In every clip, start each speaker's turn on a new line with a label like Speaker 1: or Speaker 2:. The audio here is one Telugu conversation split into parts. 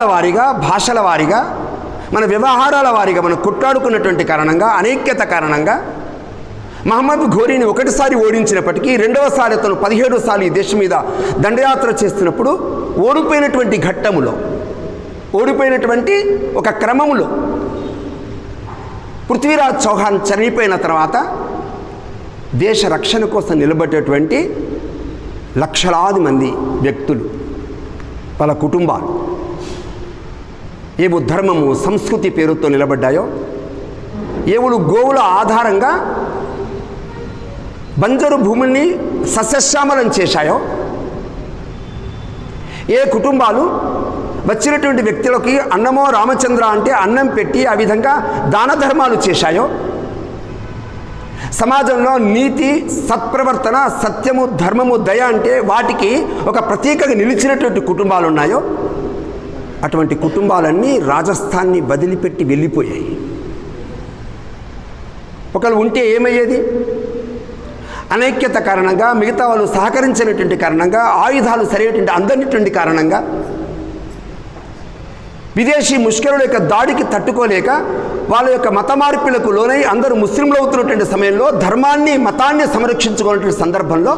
Speaker 1: వారిగా భాషల వారిగా మన వ్యవహారాల వారిగా మనం కొట్లాడుకున్నటువంటి కారణంగా అనైక్యత కారణంగా మహమ్మద్ ఘోరీని ఒకటిసారి ఓడించినప్పటికీ రెండవసారి అతను 17 సార్లు ఈ దేశం మీద దండయాత్ర చేస్తున్నప్పుడు ఓడిపోయినటువంటి ఘట్టములో ఓడిపోయినటువంటి ఒక క్రమములో పృథ్వీరాజ్ చౌహాన్ చనిపోయిన తర్వాత దేశ రక్షణ కోసం నిలబడేటువంటి లక్షలాది మంది వ్యక్తులు వాళ్ళ కుటుంబాలు ఏవు ధర్మము సంస్కృతి పేరుతో నిలబడ్డాయో ఏవులు గోవుల ఆధారంగా బంజరు భూముల్ని సస్యశ్యామలం చేశాయో ఏ కుటుంబాలు వచ్చినటువంటి వ్యక్తులకి అన్నమో రామచంద్ర అంటే అన్నం పెట్టి ఆ విధంగా దాన ధర్మాలు చేశాయో సమాజంలో నీతి సత్ప్రవర్తన సత్యము ధర్మము దయ అంటే వాటికి ఒక ప్రతీకగా నిలిచినటువంటి కుటుంబాలు ఉన్నాయో అటువంటి కుటుంబాలన్నీ రాజస్థాన్ని వదిలిపెట్టి వెళ్ళిపోయాయి. ఒకళ్ళు ఉంటే ఏమయ్యేది? అనైక్యత కారణంగా మిగతా వాళ్ళు సహకరించినటువంటి కారణంగా ఆయుధాలు సరైనటువంటి అందరినటువంటి కారణంగా విదేశీ ముష్కరుల యొక్క దాడికి తట్టుకోలేక వాళ్ళ యొక్క మత మార్పులకు లోనై అందరూ ముస్లింలు అవుతున్నటువంటి సమయంలో ధర్మాన్ని మతాన్ని సంరక్షించుకున్నటువంటి సందర్భంలో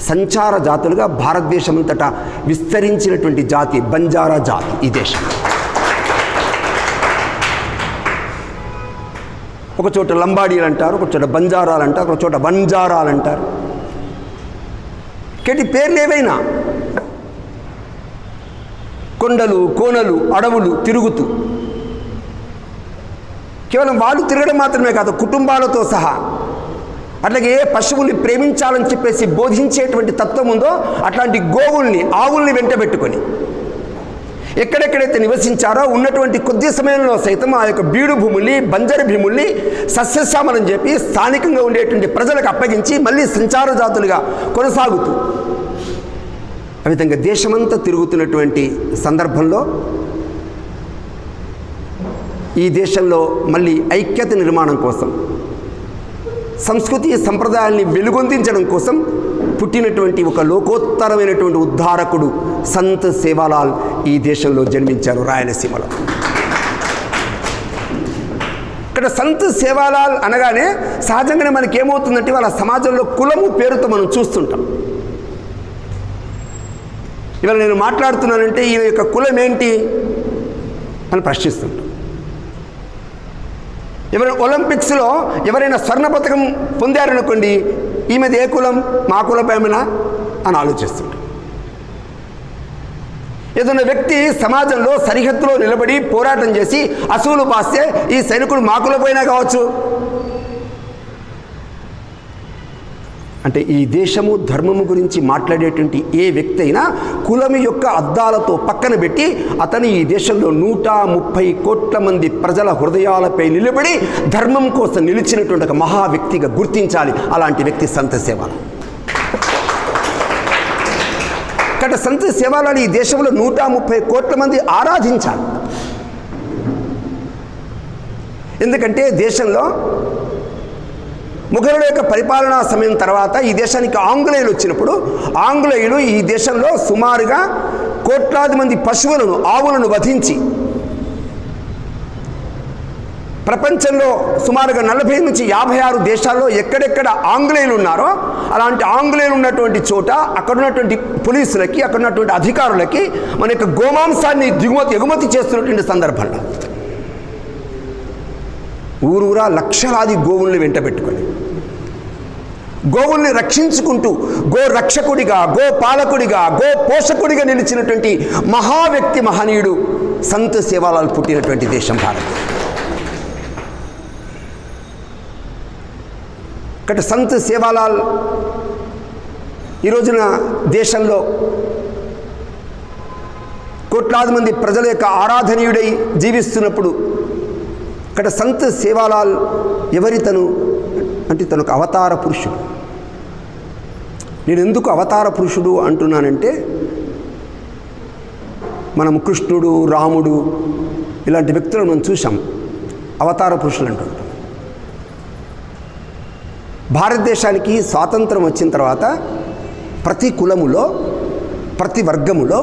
Speaker 1: సంచార జాతులుగా భారతదేశమంతటా విస్తరించినటువంటి జాతి బంజారా జాతి. ఈ దేశం ఒక చోట లంబాడీలు అంటారు, ఒక చోట బంజారాలు అంటారు, ఒక చోట బంజారాలు అంటారు. కేటి పేర్లు ఏవైనా కొండలు కోనలు అడవులు తిరుగుతూ కేవలం వాళ్ళు తిరగడం మాత్రమే కాదు కుటుంబాలతో సహా అట్లాగే ఏ పశువుల్ని ప్రేమించాలని చెప్పేసి బోధించేటువంటి తత్వం ఉందో అట్లాంటి గోవుల్ని ఆవుల్ని వెంటబెట్టుకొని ఎక్కడెక్కడైతే నివసించారో ఉన్నటువంటి కొద్ది సమయంలో సైతం ఆ యొక్క బీడు భూముల్ని బంజరు భూముల్ని సస్యశ్యామలం చెప్పి స్థానికంగా ఉండేటువంటి ప్రజలకు అప్పగించి మళ్ళీ సంచార జాతులుగా కొనసాగుతూ ఆ విధంగా దేశమంతా తిరుగుతున్నటువంటి సందర్భంలో ఈ దేశంలో మళ్ళీ ఐక్యత నిర్మాణం కోసం సంస్కృతి సంప్రదాయాల్ని వెలుగొందించడం కోసం పుట్టినటువంటి ఒక లోకోత్తరమైనటువంటి ఉద్ధారకుడు సంత్ సేవాలాల్ ఈ దేశంలో జన్మించారు రాయలసీమలో. ఇక్కడ సంత్ సేవాలాల్ అనగానే సహజంగానే మనకి ఏమవుతుందంటే వాళ్ళ సమాజంలో కులము పేరుతో మనం చూస్తుంటాం. ఇవాళ నేను మాట్లాడుతున్నానంటే ఈయన యొక్క కులం ఏంటి అని ప్రశ్నిస్తుంటాం. ఎవరైనా ఒలింపిక్స్లో ఎవరైనా స్వర్ణ పథకం పొందారనుకోండి ఈమెది ఏ కులం మా కులపేమనా అని ఆలోచిస్తుంటాం. ఏదైనా వ్యక్తి సమాజంలో సరిహద్దులో నిలబడి పోరాటం చేసి అసూలు పాస్తే ఈ సైనికుడు మా కులపోయినా కావచ్చు. అంటే ఈ దేశము ధర్మము గురించి మాట్లాడేటువంటి ఏ వ్యక్తి అయినా కులము యొక్క అద్దాలతో పక్కన పెట్టి అతను ఈ దేశంలో 130 కోట్ల మంది ప్రజల హృదయాలపై నిలబడి ధర్మం కోసం నిలిచినటువంటి ఒక మహా వ్యక్తిగా గుర్తించాలి. అలాంటి వ్యక్తి సంత్ సేవాలాల్. కాబట్టి సంత్ సేవాలాల్ ఈ దేశంలో 130 కోట్ల మంది ఆరాధించాలి. ఎందుకంటే దేశంలో ముఘలుల యొక్క పరిపాలనా సమయం తర్వాత ఈ దేశానికి ఆంగ్లేయులు వచ్చినప్పుడు ఆంగ్లేయులు ఈ దేశంలో సుమారుగా కోట్లాది మంది పశువులను ఆవులను వధించి ప్రపంచంలో సుమారుగా 40 నుంచి 56 దేశాల్లో ఎక్కడెక్కడ ఆంగ్లేయులు ఉన్నారో అలాంటి ఆంగ్లేయులు ఉన్నటువంటి చోట అక్కడ ఉన్నటువంటి పోలీసులకి అక్కడ ఉన్నటువంటి అధికారులకి మన యొక్క గోమాంసాన్ని ఎగుమతి చేస్తున్నటువంటి సందర్భంలో ఊరూరా లక్షలాది గోవుల్ని వెంటబెట్టుకొని గోవుల్ని రక్షించుకుంటూ గో రక్షకుడిగా గో పాలకుడిగా గో పోషకుడిగా నిలిచినటువంటి మహా వ్యక్తి మహనీయుడు సంత్ సేవాలాల్ పుట్టినటువంటి దేశం భారత్. కాబట్టి సంత్ సేవాలాల్ ఈ రోజున దేశంలో కోట్లాది మంది ప్రజల యొక్క ఆరాధనీయుడై జీవిస్తున్నప్పుడు ఇక్కడ సంత్ సేవాలాల్ ఎవరి తను అంటే తను ఒక అవతార పురుషుడు. నేను ఎందుకు అవతార పురుషుడు అంటున్నానంటే మనం కృష్ణుడు రాముడు ఇలాంటి వ్యక్తులను మనం చూసాం అవతార పురుషులు అంటుంటాం. భారతదేశానికి స్వాతంత్రం వచ్చిన తర్వాత ప్రతి కులములో ప్రతి వర్గములో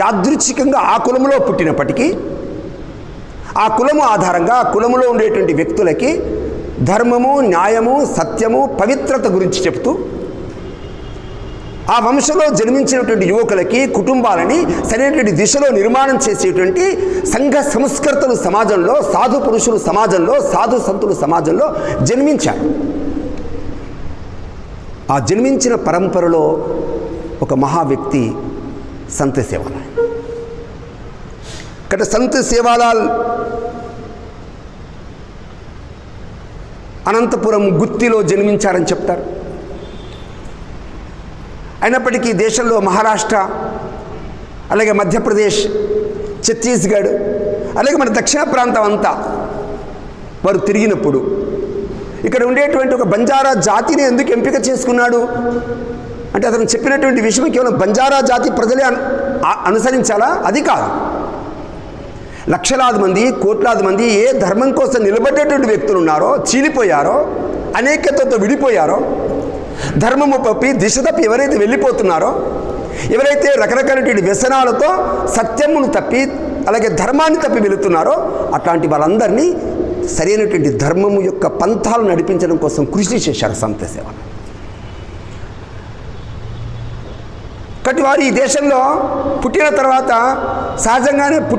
Speaker 1: యాదృచ్ఛికంగా ఆ కులములో పుట్టినప్పటికీ ఆ కులము ఆధారంగా ఆ కులములో ఉండేటువంటి వ్యక్తులకి ధర్మము, న్యాయము, సత్యము, పవిత్రత గురించి చెప్తూ ఆ వంశంలో జన్మించినటువంటి యువకులకి, కుటుంబాలని సరైనటువంటి దిశలో నిర్మాణం చేసేటువంటి సంఘ సంస్కర్తలు సమాజంలో, సాధు పురుషులు సమాజంలో, సాధు సంతులు సమాజంలో జన్మించారు. ఆ జన్మించిన పరంపరలో ఒక మహా వ్యక్తి సంత్ సేవాలాల్. ఇక్కడ సంత్ సేవాలాల్ అనంతపురం గుత్తిలో జన్మించారని చెప్తారు. అయినప్పటికీ దేశంలో మహారాష్ట్ర, అలాగే మధ్యప్రదేశ్, ఛత్తీస్గఢ్, అలాగే మన దక్షిణ ప్రాంతం అంతా వారు తిరిగినప్పుడు ఇక్కడ ఉండేటువంటి ఒక బంజారా జాతిని ఎందుకు ఎంపిక చేసుకున్నాడు అంటే అతను చెప్పినటువంటి విషయం కేవలం బంజారా జాతి ప్రజలే అనుసరించాలా? అది కాదు. లక్షలాది మంది, కోట్లాది మంది ఏ ధర్మం కోసం నిలబడేటువంటి వ్యక్తులు ఉన్నారో, చీలిపోయారో, అనేకతతో విడిపోయారో, ధర్మము తప్పి దిశ తప్పి ఎవరైతే వెళ్ళిపోతున్నారో, ఎవరైతే రకరకాలైన వ్యసనాలతో సత్యమును తప్పి అలాగే ధర్మాన్ని తప్పి వెళుతున్నారో అట్లాంటి వాళ్ళందరినీ సరైనటువంటి ధర్మము యొక్క పంథాలు నడిపించడం కోసం కృషి చేశారు సంత్ సేవాలాల్. కాబట్టి వారు ఈ దేశంలో పుట్టిన తర్వాత సహజంగానే